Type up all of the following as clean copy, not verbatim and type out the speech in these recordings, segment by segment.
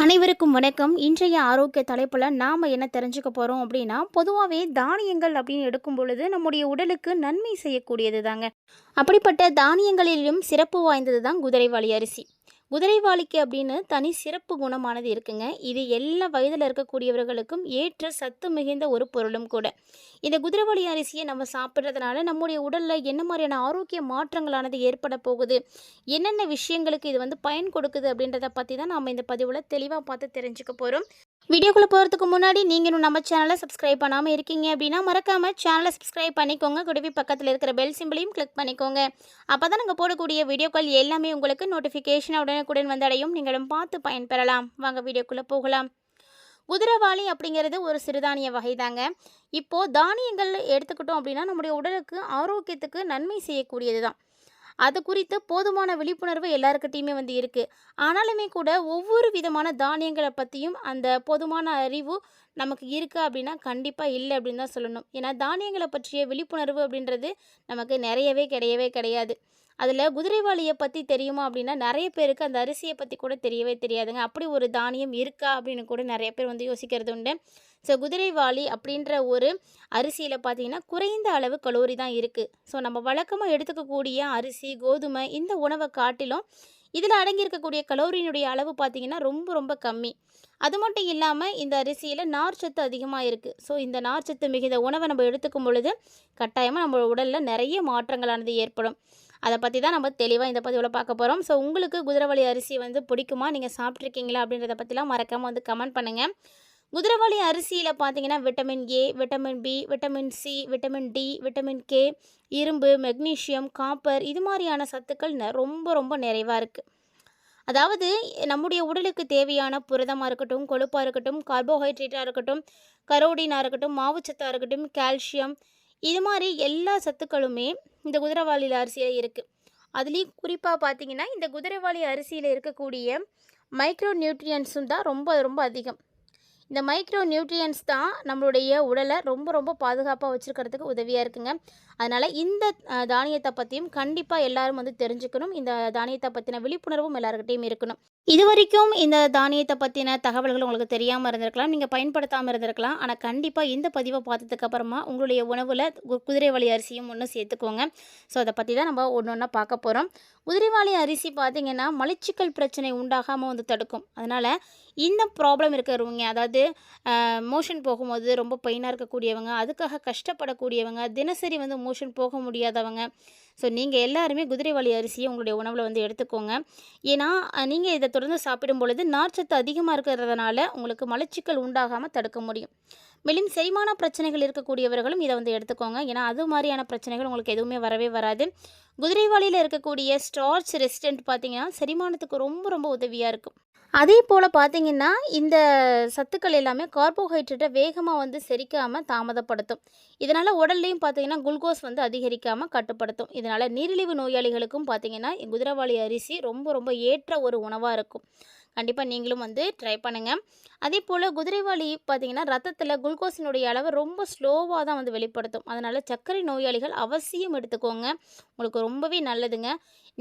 அனைவருக்கும் வணக்கம். இன்றைய ஆரோக்கிய தலைப்புல நாம என்ன தெரிஞ்சுக்க போறோம் அப்படின்னா, பொதுவாவே தானியங்கள் அப்படின்னு எடுக்கும் பொழுது நம்முடைய உடலுக்கு நன்மை செய்யக்கூடியது தாங்க. அப்படிப்பட்ட தானியங்களிலும் சிறப்பு வாய்ந்தது தான் குதிரைவாலி அரிசி. குதிரைவாலிக்கு அப்படின்னு தனி சிறப்பு குணமானது இருக்குங்க. இது எல்லா வயதில் இருக்கக்கூடியவர்களுக்கும் ஏற்ற சத்து மிகுந்த ஒரு பொருளும் கூட. இந்த குதிரைவாலி அரிசியை நம்ம சாப்பிட்றதுனால நம்முடைய உடலில் என்ன மாதிரியான ஆரோக்கிய மாற்றங்களானது ஏற்பட போகுது, என்னென்ன விஷயங்களுக்கு இது வந்து பயன் கொடுக்குது அப்படின்றத பற்றி தான் நாம் இந்த பதிவில் தெளிவாக பார்த்து தெரிஞ்சுக்க போகிறோம். வீடியோக்குள்ளே போகிறதுக்கு முன்னாடி நீங்கள் இன்னும் நம்ம சேனலை சப்ஸ்கிரைப் பண்ணாமல் இருக்கீங்க அப்படின்னா மறக்காமல் சேனலை சப்ஸ்கிரைப் பண்ணிக்கோங்க. கூடவே பக்கத்தில் இருக்கிற பெல் சிம்பிளையும் கிளிக் பண்ணிக்கோங்க. அப்போ தான் நாங்கள் போடக்கூடிய வீடியோக்கள் எல்லாமே உங்களுக்கு நோட்டிஃபிகேஷன் உடனுக்குடன் வந்தடையும். நீங்களும் பார்த்து பயன்பெறலாம். வாங்க வீடியோக்குள்ளே போகலாம். குதிரைவாலி அப்படிங்கிறது ஒரு சிறுதானிய வகை தாங்க. இப்போது தானியங்கள் எடுத்துக்கிட்டோம் அப்படின்னா நம்முடைய உடலுக்கு ஆரோக்கியத்துக்கு நன்மை செய்யக்கூடியது தான். அது குறித்து போதுமான விழிப்புணர்வு எல்லாருக்கிட்டையுமே வந்து இருக்குது. ஆனாலுமே கூட ஒவ்வொரு விதமான தானியங்களை பற்றியும் அந்த போதுமான அறிவு நமக்கு இருக்கா அப்படின்னா கண்டிப்பாக இல்லை அப்படின்னு தான் சொல்லணும். ஏன்னா தானியங்களை பற்றிய விழிப்புணர்வு அப்படின்றது நமக்கு நிறையவே கிடையவே கிடையாது. அதில் குதிரைவாலியை பற்றி தெரியுமா அப்படின்னா நிறைய பேருக்கு அந்த அரிசியை பற்றி கூட தெரியவே தெரியாதுங்க. அப்படி ஒரு தானியம் இருக்கா அப்படின்னு கூட நிறைய பேர் வந்து யோசிக்கிறது உண்டு. ஸோ குதிரைவாலி அப்படின்ற ஒரு அரிசியில் பார்த்தீங்கன்னா குறைந்த அளவு கலோரி தான் இருக்குது. ஸோ நம்ம வழக்கமாக எடுத்துக்கக்கூடிய அரிசி, கோதுமை இந்த உணவை காட்டிலும் இதில் அடங்கியிருக்கக்கூடிய கலோரியினுடைய அளவு பார்த்திங்கன்னா ரொம்ப ரொம்ப கம்மி. அது மட்டும் இல்லாமல் இந்த அரிசியில் நார்ச்சத்து அதிகமாக இருக்குது. ஸோ இந்த நார்ச்சத்து மிகுந்த உணவை நம்ம எடுத்துக்கும் பொழுது கட்டாயமாக நம்ம உடலில் நிறைய மாற்றங்களானது ஏற்படும். அதை பற்றி தான் நம்ம தெளிவாக இந்த பதிவில் பார்க்க போகிறோம். ஸோ உங்களுக்கு குதிரைவாலி அரிசி வந்து பிடிக்குமா, நீங்கள் சாப்பிட்ருக்கீங்களா அப்படின்றத பற்றிலாம் மறக்காமல் வந்து கமெண்ட் பண்ணுங்கள். குதிரைவாலி அரிசியில் பார்த்தீங்கன்னா vitamin A, vitamin B, vitamin C, vitamin D, vitamin K, இரும்பு, மெக்னீஷியம், காப்பர் இது மாதிரியான சத்துக்கள் ரொம்ப ரொம்ப நிறைவாக இருக்குது. அதாவது நம்முடைய உடலுக்கு தேவையான புரதமாக இருக்கட்டும், கொழுப்பாக இருக்கட்டும், கார்போஹைட்ரேட்டாக இருக்கட்டும், கரோடினாக இருக்கட்டும், மாவுச்சத்தாக இருக்கட்டும், கால்சியம் இது மாதிரி எல்லா சத்துக்களுமே இந்த குதிரைவாலி அரிசியில் இருக்குது. அதுலேயும் குறிப்பாக பார்த்தீங்கன்னா இந்த குதிரைவாலி அரிசியில் இருக்கக்கூடிய மைக்ரோ நியூட்ரியன்ஸும் தான் ரொம்ப ரொம்ப அதிகம். இந்த மைக்ரோ நியூட்ரியன்ஸ் தான் நம்மளுடைய உடலை ரொம்ப ரொம்ப பாதுகாப்பாக வச்சுருக்கிறதுக்கு உதவியாக இருக்குங்க. அதனால் இந்த தானியத்தை பற்றியும் கண்டிப்பாக எல்லாரும் வந்து தெரிஞ்சுக்கணும். இந்த தானியத்தை பற்றின விழிப்புணர்வும் எல்லாருக்கிட்டையும் இருக்கணும். இது வரைக்கும் இந்த தானியத்தை பற்றின தகவல்கள் உங்களுக்கு தெரியாமல் இருந்திருக்கலாம், நீங்கள் பயன்படுத்தாமல் இருந்திருக்கலாம். ஆனால் கண்டிப்பாக இந்த பதிவை பார்த்ததுக்கப்புறமா உங்களுடைய உணவில் குதிரைவாலி அரிசியும் ஒன்று சேர்த்துக்கோங்க. ஸோ அதை பற்றி தான் நம்ம ஒன்று ஒன்றா பார்க்க போகிறோம். குதிரைவாலி அரிசி பார்த்திங்கன்னா மலச்சிக்கல் பிரச்சனை உண்டாகாமல் வந்து தடுக்கும். அதனால் இந்த ப்ராப்ளம் இருக்கிறவங்க, அதாவது மோஷன் போகும்போது ரொம்ப பெயினாக இருக்கக்கூடியவங்க, அதுக்காக கஷ்டப்படக்கூடியவங்க, தினசரி வந்து மோஷன் போக முடியாதவங்க, ஸோ நீங்கள் எல்லாருமே குதிரைவாலி அரிசியை உங்களுடைய உணவில் வந்து எடுத்துக்கோங்க. ஏன்னா நீங்கள் இதை தொடர்ந்து சாப்பிடும் பொழுது நார்ச்சத்து அதிகமாக இருக்கிறதுனால உங்களுக்கு மலச்சிக்கல் உண்டாகாமல் தடுக்க முடியும். மேலும் செரிமான பிரச்சனைகள் இருக்கக்கூடியவர்களும் இதை வந்து எடுத்துக்கோங்க. ஏன்னா அது மாதிரியான பிரச்சனைகள் உங்களுக்கு எதுவுமே வரவே வராது. குதிரைவாலியில் இருக்கக்கூடிய ஸ்டார்ச் ரெசிஸ்டன்ட் பார்த்திங்கன்னா செரிமானத்துக்கு ரொம்ப ரொம்ப உதவியாக இருக்கும். அதே போல் பார்த்திங்கன்னா இந்த சத்துக்கள் எல்லாமே கார்போஹைட்ரேட்டை வேகமாக வந்து செரிக்காமல் தாமதப்படுத்தும். இதனால் உடல்லையும் பார்த்திங்கன்னா குளுக்கோஸ் வந்து அதிகரிக்காமல் கட்டுப்படுத்தும். இதனால் நீரிழிவு நோயாளிகளுக்கும் பார்த்திங்கன்னா குதிரைவாலி அரிசி ரொம்ப ரொம்ப ஏற்ற ஒரு உணவாக இருக்கும். கண்டிப்பாக நீங்களும் வந்து ட்ரை பண்ணுங்கள். அதே போல் குதிரைவாலி பார்த்திங்கன்னா ரத்தத்தில் குளுக்கோஸினுடைய அளவு ரொம்ப ஸ்லோவாக தான் வந்து வெளிப்படுத்தும். அதனால் சர்க்கரை நோயாளிகள் அவசியம் எடுத்துக்கோங்க. உங்களுக்கு ரொம்பவே நல்லதுங்க.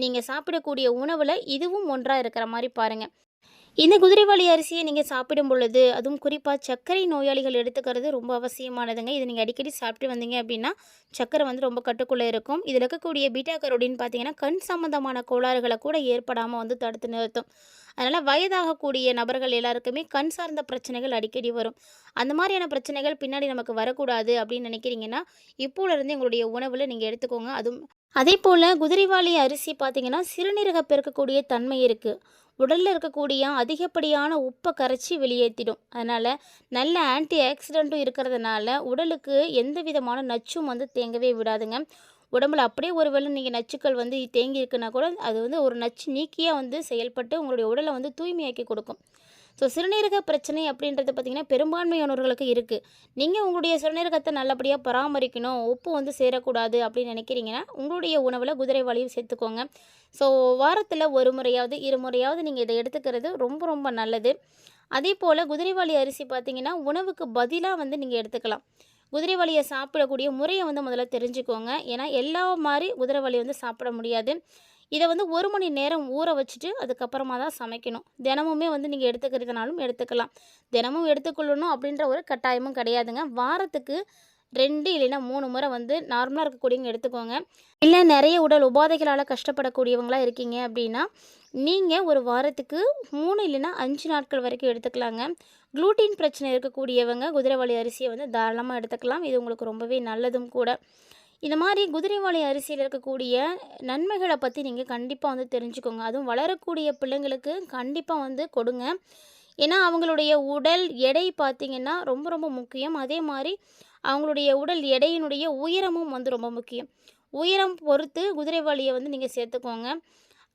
நீங்கள் சாப்பிடக்கூடிய உணவில் இதுவும் ஒன்றாக இருக்கிற மாதிரி பாருங்கள். இந்த குதிரைவாலி அரிசியை நீங்கள் சாப்பிடும் பொழுது, அதுவும் குறிப்பாக சர்க்கரை நோயாளிகள் எடுத்துக்கிறது ரொம்ப அவசியமானதுங்க. இதை நீங்கள் அடிக்கடி சாப்பிட்டு வந்தீங்க அப்படின்னா சர்க்கரை வந்து ரொம்ப கட்டுக்குள்ளே இருக்கும். இதில் இருக்கக்கூடிய பீட்டா கரோடின் பார்த்தீங்கன்னா கண் சம்பந்தமான கோளாறுகளை கூட ஏற்படாமல் வந்து தடுத்து நிறுத்தும். அதனால் வயதாகக்கூடிய நபர்கள் எல்லாருக்குமே கண் சார்ந்த பிரச்சனைகள் அடிக்கடி வரும். அந்த மாதிரியான பிரச்சனைகள் பின்னாடி நமக்கு வரக்கூடாது அப்படின்னு நினைக்கிறீங்கன்னா இப்போலேருந்து எங்களுடைய உணவில் நீங்கள் எடுத்துக்கோங்க. அதுவும் அதே போல் குதிரைவாலி அரிசி பார்த்திங்கன்னா சிறுநீரக பெருக்கக்கூடிய தன்மை இருக்குது. உடலில் இருக்கக்கூடிய அதிகப்படியான உப்பை கரைச்சி வெளியேற்றிடும். அதனால் நல்ல ஆன்டி ஆக்சிடெண்ட்டும் இருக்கிறதுனால உடலுக்கு எந்த விதமான நச்சும் வந்து தேங்கவே விடாதுங்க. உடம்புல அப்படியே ஒரு வேளை நீங்கள் நச்சுக்கள் வந்து தேங்கி இருக்குன்னா கூட அது வந்து ஒரு நச்சு நீக்கியாக வந்து செயல்பட்டு உங்களுடைய உடலை வந்து தூய்மையாக்கி கொடுக்கும். ஸோ சிறுநீரக பிரச்சனை அப்படின்றது பார்த்திங்கன்னா பெரும்பான்மையானவர்களுக்கு இருக்குது. நீங்கள் உங்களுடைய சிறுநீரகத்தை நல்லபடியாக பராமரிக்கணும், உப்பு வந்து சேரக்கூடாது அப்படின்னு நினைக்கிறீங்கன்னா உங்களுடைய உணவில் குதிரைவாலியும் சேர்த்துக்கோங்க. ஸோ வாரத்தில் ஒரு முறையாவது இருமுறையாவது நீங்கள் இதை எடுத்துக்கிறது ரொம்ப ரொம்ப நல்லது. அதே போல் குதிரைவாலி அரிசி பார்த்திங்கன்னா உணவுக்கு பதிலாக வந்து நீங்கள் எடுத்துக்கலாம். குதிரைவாலியை சாப்பிடக்கூடிய முறையை வந்து முதல்ல தெரிஞ்சுக்கோங்க. ஏன்னா எல்லா மாதிரி குதிரைவாலி வந்து சாப்பிட முடியாது. இதை வந்து 1 மணி நேரம் ஊற வச்சுட்டு அதுக்கப்புறமா தான் சமைக்கணும். தினமுமே வந்து நீங்கள் எடுத்துக்கிறதுனாலும் எடுத்துக்கலாம். தினமும் எடுத்துக்கொள்ளணும் அப்படின்ற ஒரு கட்டாயமும் கிடையாதுங்க. வாரத்துக்கு 2 இல்லைன்னா 3 முறை வந்து நார்மலாக இருக்கக்கூடியவங்க எடுத்துக்கோங்க. இல்லை நிறைய உடல் உபாதைகளால் கஷ்டப்படக்கூடியவங்களா இருக்கீங்க அப்படின்னா நீங்கள் ஒரு வாரத்துக்கு 3 இல்லைன்னா 5 நாட்கள் வரைக்கும் எடுத்துக்கலாங்க. குளூட்டின் பிரச்சனை இருக்கக்கூடியவங்க குதிரைவாலி அரிசியை வந்து தாராளமாக எடுத்துக்கலாம். இது உங்களுக்கு ரொம்பவே நல்லதும் கூட. இந்த மாதிரி குதிரைவாலி அரிசியில் இருக்கக்கூடிய நன்மைகளை பற்றி நீங்கள் கண்டிப்பாக வந்து தெரிஞ்சுக்கோங்க. அதுவும் வளரக்கூடிய பிள்ளைங்களுக்கு கண்டிப்பாக வந்து கொடுங்க. ஏன்னா அவங்களுடைய உடல் எடை பார்த்திங்கன்னா ரொம்ப ரொம்ப முக்கியம். அதே மாதிரி அவங்களுடைய உடல் எடையினுடைய உயரமும் வந்து ரொம்ப முக்கியம். உயரம் பொறுத்து குதிரைவாலியை வந்து நீங்கள் சேர்த்துக்கோங்க.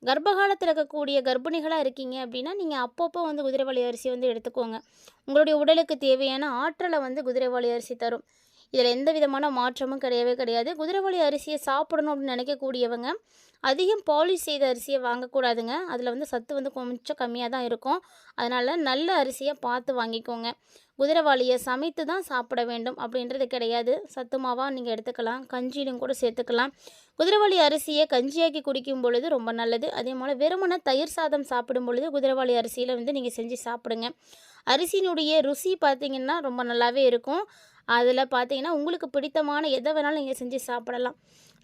கர்ப்பகாலத்தில் இருக்கக்கூடிய கர்ப்பிணிகளாக இருக்கீங்க அப்படின்னா நீங்கள் அப்பப்போ வந்து குதிரைவாலி அரிசி வந்து எடுத்துக்கோங்க. உங்களுடைய உடலுக்கு தேவையான ஆற்றலை வந்து குதிரைவாலி அரிசி தரும். இதில் எந்த விதமான மாற்றமும் கிடையவே கிடையாது. குதிரைவாலி அரிசியை சாப்பிடணும் அப்படின்னு நினைக்கக்கூடியவங்க அதிகம் பாலிஷ் செய்த அரிசியை வாங்கக்கூடாதுங்க. அதில் வந்து சத்து வந்து கொஞ்சம் கம்மியாக தான் இருக்கும். அதனால் நல்ல அரிசியை பார்த்து வாங்கிக்கோங்க. குதிரைவாலியை சமைத்து தான் சாப்பிட வேண்டும் அப்படின்றது கிடையாது. சத்து மாவாக நீங்கள் எடுத்துக்கலாம். கஞ்சியிலும் கூட சேர்த்துக்கலாம். குதிரைவாலி அரிசியை கஞ்சியாக்கி குடிக்கும் பொழுது ரொம்ப நல்லது. அதே போல் வெறுமனே தயிர் சாதம் சாப்பிடும் பொழுது குதிரைவாலி அரிசியில் வந்து நீங்கள் செஞ்சு சாப்பிடுங்க. அரிசியினுடைய ருசி பார்த்திங்கன்னா ரொம்ப நல்லாவே இருக்கும். அதில் பார்த்தீங்கன்னா உங்களுக்கு பிடித்தமான எதை வேணாலும் நீங்கள் செஞ்சு சாப்பிடலாம்.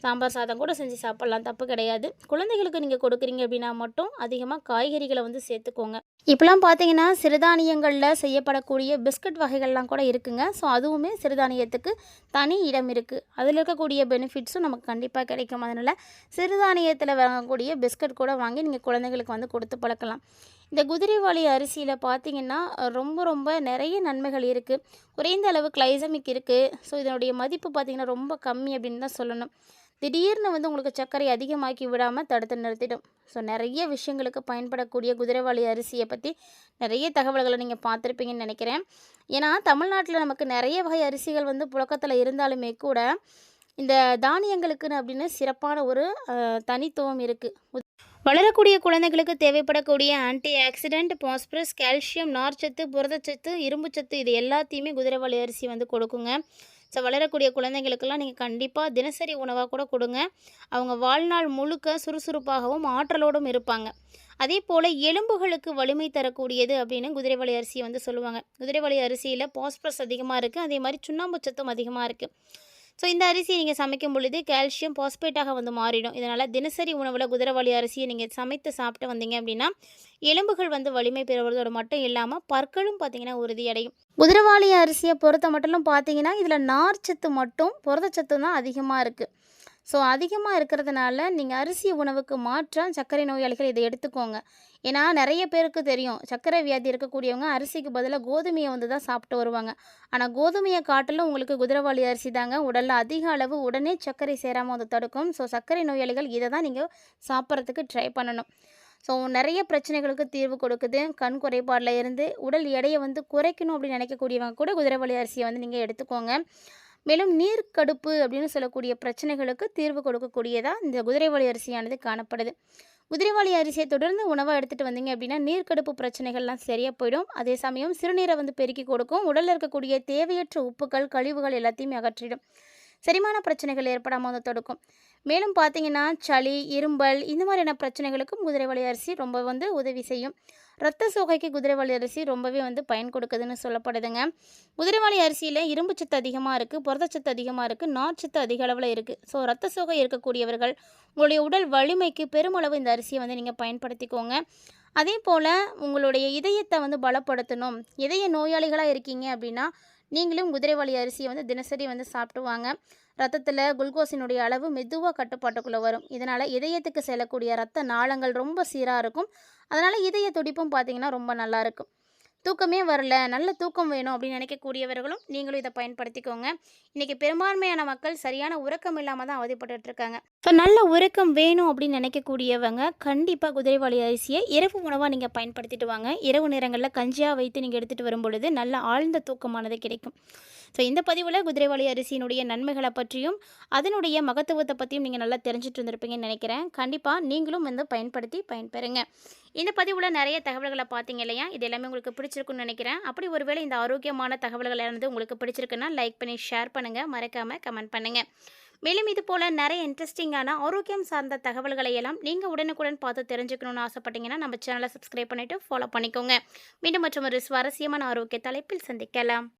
சாம்பார் சாதம் கூட செஞ்சு சாப்பிட்லாம், தப்பு கிடையாது. குழந்தைகளுக்கு நீங்கள் கொடுக்குறீங்க அப்படின்னா மட்டும் அதிகமாக காய்கறிகளை வந்து சேர்த்துக்கோங்க. இப்போலாம் பார்த்தீங்கன்னா சிறுதானியங்களில் செய்யப்படக்கூடிய பிஸ்கட் வகைகள்லாம் கூட இருக்குங்க. ஸோ அதுவுமே சிறுதானியத்துக்கு தனி இடம் இருக்குது. அதில் இருக்கக்கூடிய பெனிஃபிட்ஸும் நமக்கு கண்டிப்பாக கிடைக்கும். அதனால் சிறுதானியத்தில் வாங்கக்கூடிய பிஸ்கட் கூட வாங்கி நீங்கள் குழந்தைகளுக்கு வந்து கொடுத்து பழக்கலாம். இந்த குதிரைவாலி அரிசியில் பார்த்தீங்கன்னா ரொம்ப ரொம்ப நிறைய நன்மைகள் இருக்குது. குறைந்த அளவு கிளைசமிக் இருக்குது. ஸோ இதனுடைய மதிப்பு பார்த்திங்கன்னா ரொம்ப கம்மி அப்படின்னு தான் சொல்லணும். திடீர்னு வந்து உங்களுக்கு சர்க்கரை அதிகமாக்கி விடாமல் தடுத்து நிறுத்திடும். ஸோ நிறைய விஷயங்களுக்கு பயன்படக்கூடிய குதிரைவாலி அரிசியை பற்றி நிறைய தகவல்களை நீங்கள் பார்த்துருப்பீங்கன்னு நினைக்கிறேன். ஏன்னா தமிழ்நாட்டில் நமக்கு நிறைய வகை அரிசிகள் வந்து புழக்கத்தில் இருந்தாலுமே கூட இந்த தானியங்களுக்குன்னு அப்படின்னு சிறப்பான ஒரு தனித்துவம் இருக்குது. வளரக்கூடிய குழந்தைகளுக்கு தேவைப்படக்கூடிய ஆன்டி ஆக்சிடென்ட், பாஸ்பரஸ், கால்சியம், நார்ச்சத்து, புரதச்சத்து, இரும்புச்சத்து இது எல்லாத்தையுமே குதிரைவாலி அரிசி வந்து கொடுக்குங்க. ஸோ வளரக்கூடிய குழந்தைங்களுக்கெல்லாம் நீங்கள் கண்டிப்பாக தினசரி உணவாக கூட கொடுங்க. அவங்க வாழ்நாள் முழுக்க சுறுசுறுப்பாகவும் ஆற்றலோடும் இருப்பாங்க. அதே போல் எலும்புகளுக்கு வலிமை தரக்கூடியது அப்படின்னு குதிரைவாலி அரிசியை வந்து சொல்லுவாங்க. குதிரைவாலி அரிசியில் பாஸ்பரஸ் அதிகமாக இருக்குது. அதே மாதிரி சுண்ணாம்பு சத்தும் அதிகமாக இருக்குது. ஸோ இந்த அரிசியை நீங்கள் சமைக்கும் பொழுது கால்சியம் பாஸ்பேட்டாக வந்து மாறிடும். இதனால் தினசரி உணவில் குதிரைவாலி அரிசியை நீங்கள் சமைத்து சாப்பிட்டு வந்தீங்க அப்படின்னா எலும்புகள் வந்து வலிமை பெறுவதோடு மட்டும் இல்லாமல் பற்களும் பார்த்திங்கன்னா உறுதியடையும். குதிரைவாலி அரிசியை பொறுத்த மட்டும் பார்த்தீங்கன்னா இதில் நார்ச்சத்து மட்டும் புரதச்சத்து தான் அதிகமாக இருக்குது. ஸோ அதிகமாக இருக்கிறதுனால நீங்கள் அரிசி உணவுக்கு மாற்றாக சர்க்கரை நோயாளிகள் இதை எடுத்துக்கோங்க. ஏன்னா நிறைய பேருக்கு தெரியும் சர்க்கரை வியாதி இருக்கக்கூடியவங்க அரிசிக்கு பதிலாக கோதுமையை வந்து தான் சாப்பிட்டு வருவாங்க. ஆனால் கோதுமையை காட்டிலும் உங்களுக்கு குதிரைவாலி அரிசி தாங்க உடலில் அதிக அளவு உடனே சர்க்கரை சேராமல் வந்து தடுக்கும். ஸோ சர்க்கரை நோயாளிகள் இதை தான் நீங்கள் சாப்பிட்றதுக்கு ட்ரை பண்ணணும். ஸோ நிறைய பிரச்சனைகளுக்கு தீர்வு கொடுக்குது. கண் குறைபாடில் இருந்து உடல் எடையை வந்து குறைக்கணும் அப்படின்னு நினைக்கக்கூடியவங்க கூட குதிரைவாலி அரிசியை வந்து நீங்கள் எடுத்துக்கோங்க. மேலும் நீர்க்கடுப்பு அப்படின்னு சொல்லக்கூடிய பிரச்சனைகளுக்கு தீர்வு கொடுக்கக்கூடியதாக இந்த குதிரைவாலி அரிசியானது காணப்படுது. குதிரைவாலி அரிசியை தொடர்ந்து உணவாக எடுத்துகிட்டு வந்தீங்க அப்படின்னா நீர்க்கடுப்பு பிரச்சனைகள்லாம் சரியாக போயிடும். அதே சமயம் சிறுநீரை வந்து பெருக்கி கொடுக்கும். உடலில் இருக்கக்கூடிய தேவையற்ற உப்புகள் கழிவுகள் எல்லாத்தையுமே அகற்றிடும். செரிமான பிரச்சனைகள் ஏற்படாமல் வந்து தடுக்கும். மேலும் பார்த்தீங்கன்னா சளி, இரும்பல் இந்த மாதிரியான பிரச்சனைகளுக்கும் குதிரைவாலி அரிசி ரொம்ப வந்து உதவி செய்யும். இரத்த சோகைக்கு குதிரைவாலி அரிசி ரொம்பவே வந்து பயன் கொடுக்குதுன்னு சொல்லப்படுதுங்க. குதிரைவாலி அரிசியில் இரும்புச்சத்து அதிகமாக இருக்குது, புரதச்சத்து அதிகமாக இருக்குது, நார்ச்சத்து அதிக அளவில் இருக்குது. ஸோ இரத்த சோகை இருக்கக்கூடியவர்கள் உங்களுடைய உடல் வலிமைக்கு பெருமளவு இந்த அரிசியை வந்து நீங்கள் பயன்படுத்திக்கோங்க. அதே போல் உங்களுடைய இதயத்தை வந்து பலப்படுத்தணும், இதய நோயாளிகளாக இருக்கீங்க அப்படின்னா நீங்களும் குதிரைவாலி அரிசியை வந்து தினசரி வந்து சாப்பிடுவாங்க. ரத்தத்தில் குளுக்கோஸினுடைய அளவு மெதுவாக கட்டுப்பாட்டுக்குள்ளே வரும். இதனால் இதயத்துக்கு செல்லக்கூடிய இரத்த நாளங்கள் ரொம்ப சீராக இருக்கும். அதனால் இதய துடிப்பும் பார்த்திங்கன்னா ரொம்ப நல்லாயிருக்கும். தூக்கமே வரல, நல்ல தூக்கம் வேணும் அப்படின்னு நினைக்கக்கூடியவர்களும் நீங்களும் இதை பயன்படுத்திக்கோங்க. இன்றைக்கி பெரும்பான்மையான மக்கள் சரியான உறக்கம் இல்லாமல் தான் அவதிப்பட்டுருக்காங்க. ஸோ நல்ல உறக்கம் வேணும் அப்படின்னு நினைக்கக்கூடியவங்க கண்டிப்பாக குதிரைவாலி அரிசியை இரவு உணவாக நீங்கள் பயன்படுத்திட்டு வாங்க. இரவு நேரங்களில் கஞ்சியாக வைத்து நீங்கள் எடுத்துகிட்டு வரும் பொழுது நல்ல ஆழ்ந்த தூக்கமானது கிடைக்கும். ஸோ இந்த பதிவில் குதிரைவாலி அரிசியினுடைய நன்மைகளை பற்றியும் அதனுடைய மகத்துவத்தை பற்றியும் நீங்கள் நல்லா தெரிஞ்சுட்டு இருந்திருப்பீங்கன்னு நினைக்கிறேன். கண்டிப்பாக நீங்களும் வந்து பயன்படுத்தி பயன்பெறுங்க. இந்த பதிவில் நிறைய தகவல்களை பார்த்தீங்க இல்லையா? இது எல்லாமே உங்களுக்கு பிடிச்சிருக்குன்னு நினைக்கிறேன். அப்படி ஒருவேளை இந்த ஆரோக்கியமான தகவல்கள் இருந்து உங்களுக்கு பிடிச்சிருக்குன்னா லைக் பண்ணி ஷேர் பண்ணுங்கள், மறக்காமல் கமெண்ட் பண்ணுங்கள். மேலும் இது போல் நிறைய இன்ட்ரெஸ்டிங்கான ஆரோக்கியம் சார்ந்த தகவல்களை எல்லாம் நீங்கள் உடனுக்குடன் பார்த்து தெரிஞ்சுக்கணும்னு ஆசைப்பட்டீங்கன்னா நம்ம சேனலை சப்ஸ்கிரைப் பண்ணிவிட்டு ஃபாலோ பண்ணிக்கோங்க. மீண்டும் மற்றும் ஒரு சுவாரஸ்யமான ஆரோக்கிய தலைப்பில் சந்திக்கலாம்.